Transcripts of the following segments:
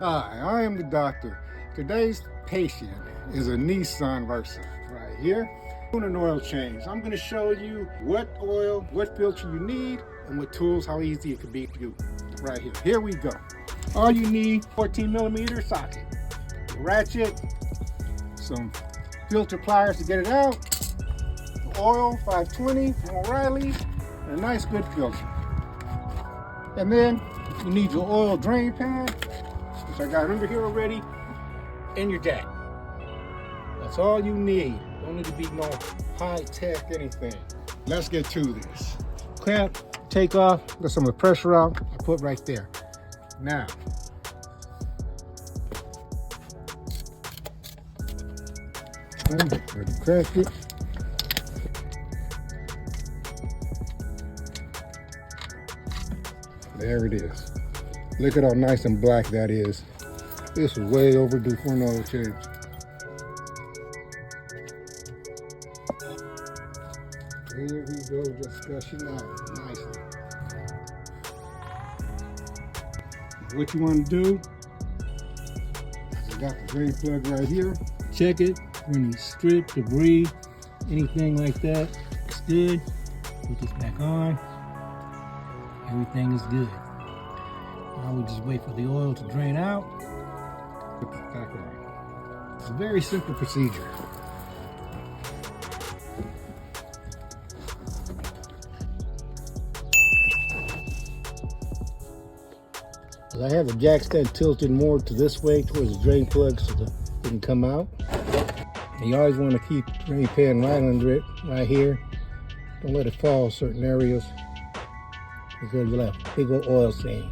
Hi, I am the doctor. Today's patient is a Nissan Versa right here. Doing an oil change. I'm going to show you what oil, what filter you need, and what tools, how easy it could be to do right here. Here we go. All you need, 14mm socket, ratchet, some filter pliers to get it out, the oil, 520 from O'Reilly, and a nice good filter. And then you need your oil drain pan, which I got under here already, and your jack. That's all you need. Don't need to be no high-tech anything. Let's get to this. Clamp, take off, get some of the pressure out, I put right there. Now, already cracked it. There it is. Look at how nice and black that is. This is way overdue for an oil change. Here we go, just gushing out nicely. What you want to do, I got the drain plug right here. Check it for any strip, debris, anything like that. It's good. Put this back on. Everything is good. Now we just wait for the oil to drain out. Put this back on. It's a very simple procedure. I have the jack stand tilted more to this way towards the drain plug so that it can come out. And you always want to keep the drain pan right under it, right here. Don't let it fall certain areas because you'll have a big old oil stain.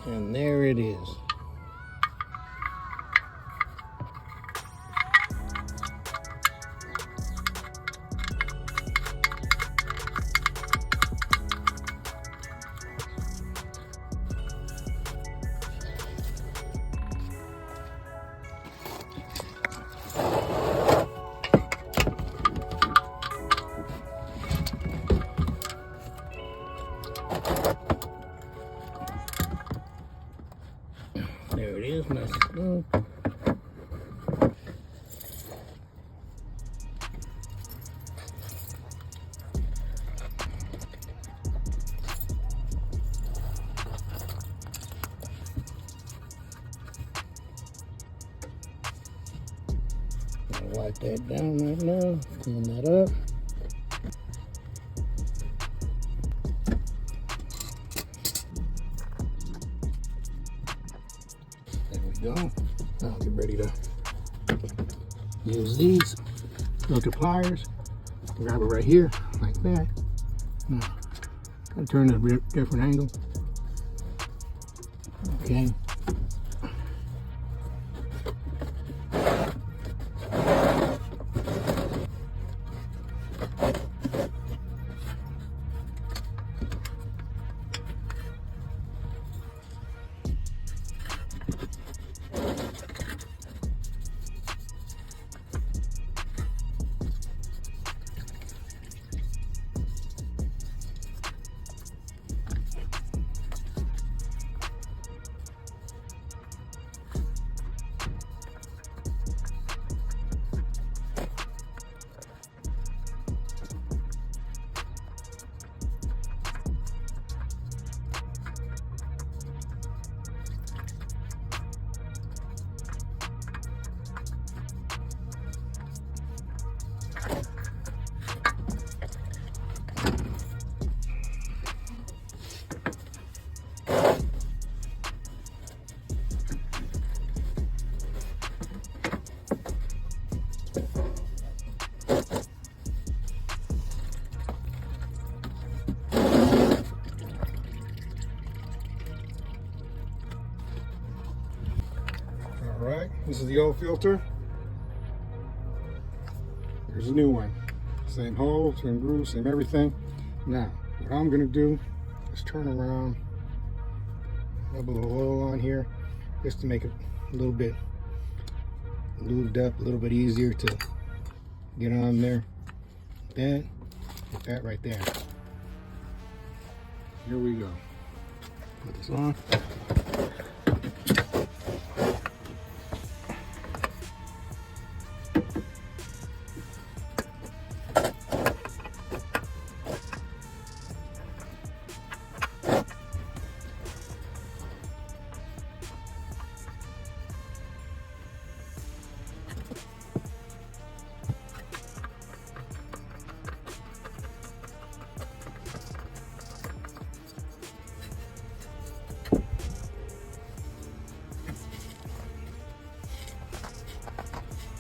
And there it is. There it is, nice and smooth. I'll wipe that down right now, clean that up. Go. Now get ready to use these filter pliers. Grab it right here, like that. Now, gotta turn it a different angle. Okay. All right, this is the old filter. Here's a new one. Same hole, same groove, same everything. Now, what I'm gonna do is turn around, rub a little oil on here, just to make it a little bit lubed up, a little bit easier to get on there. that, put that right there. Here we go. Put this on.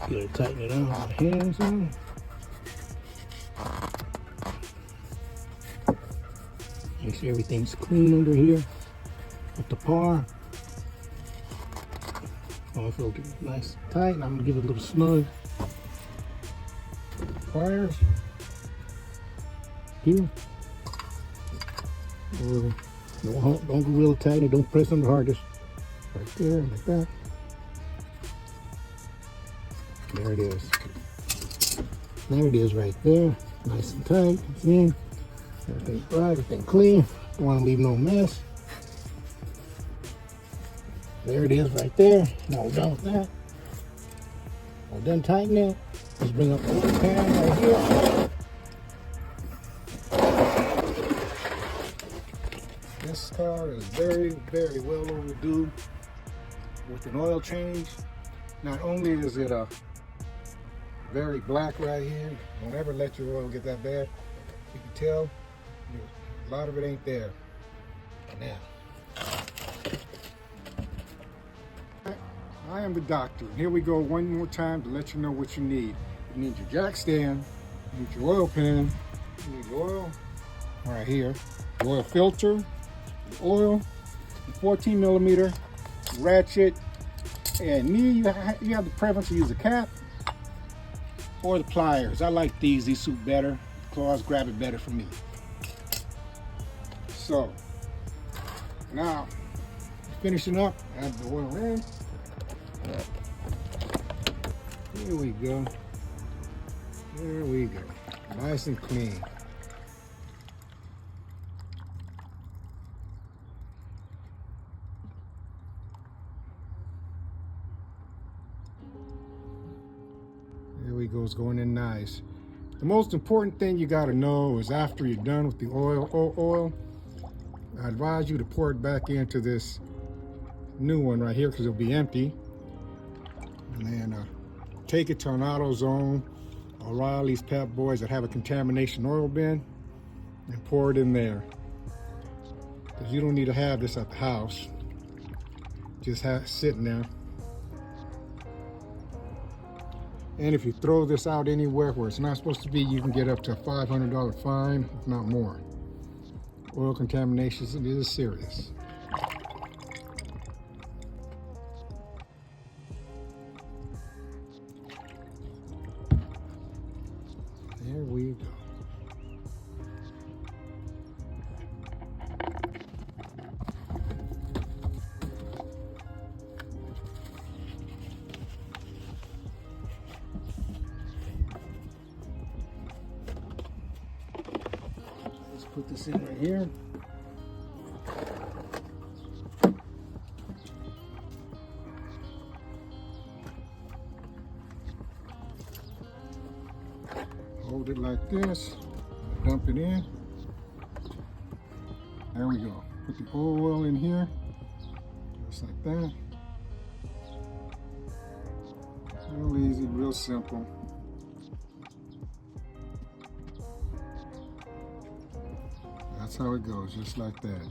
Gotta tighten it on with my hands on. Make sure everything's clean under here, up to par. Also get it nice and tight, and I'm gonna give it a little snug. Pliers here. Don't go real tight, and don't press them hard. Just right there, like that. There it is. There it is right there. Nice and tight. See? Everything's bright, everything clean. Don't want to leave no mess. There it is right there. Now we're done with that. We're done tightening it. Let's bring up the oil pan right here. This car is very, very well overdue with an oil change. Not only is it a very black right here. Don't ever let your oil get that bad. You can tell a lot of it ain't there. Now, I am the doctor. Here we go one more time to let you know what you need. You need your jack stand, you need your oil pan, you need your oil right here, the oil filter, the oil, the 14 millimeter ratchet, and you have the preference to use a cap or the pliers. I like these suit better. Claws grab it better for me. So, now, finishing up, add the oil in. Here we go. There we go. Nice and clean. There we go, it's going in nice. The most important thing you got to know is after you're done with the oil, I advise you to pour it back into this new one right here because it'll be empty. And then take it to an AutoZone or Riley's Pep Boys that have a contamination oil bin and pour it in there. Because you don't need to have this at the house. Just have it sitting there. And if you throw this out anywhere where it's not supposed to be, you can get up to a $500 fine, if not more. Oil contamination is serious. There we go. Let's put this in right here. Hold it like this, dump it in. There we go. Put the oil in here, just like that. Real easy, real simple. That's how it goes, just like that.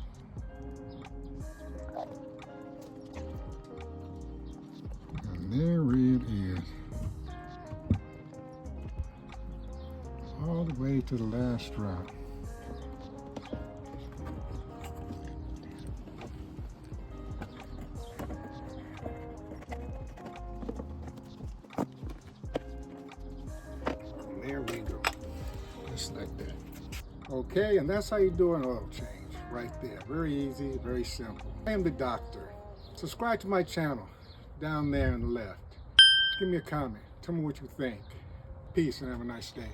And there it is. All the way to the last drop. And there we go, just like that. Okay, and that's how you do an oil change, right there. Very easy, very simple. I am the doctor. Subscribe to my channel, down there on the left. Give me a comment, tell me what you think. Peace and have a nice day.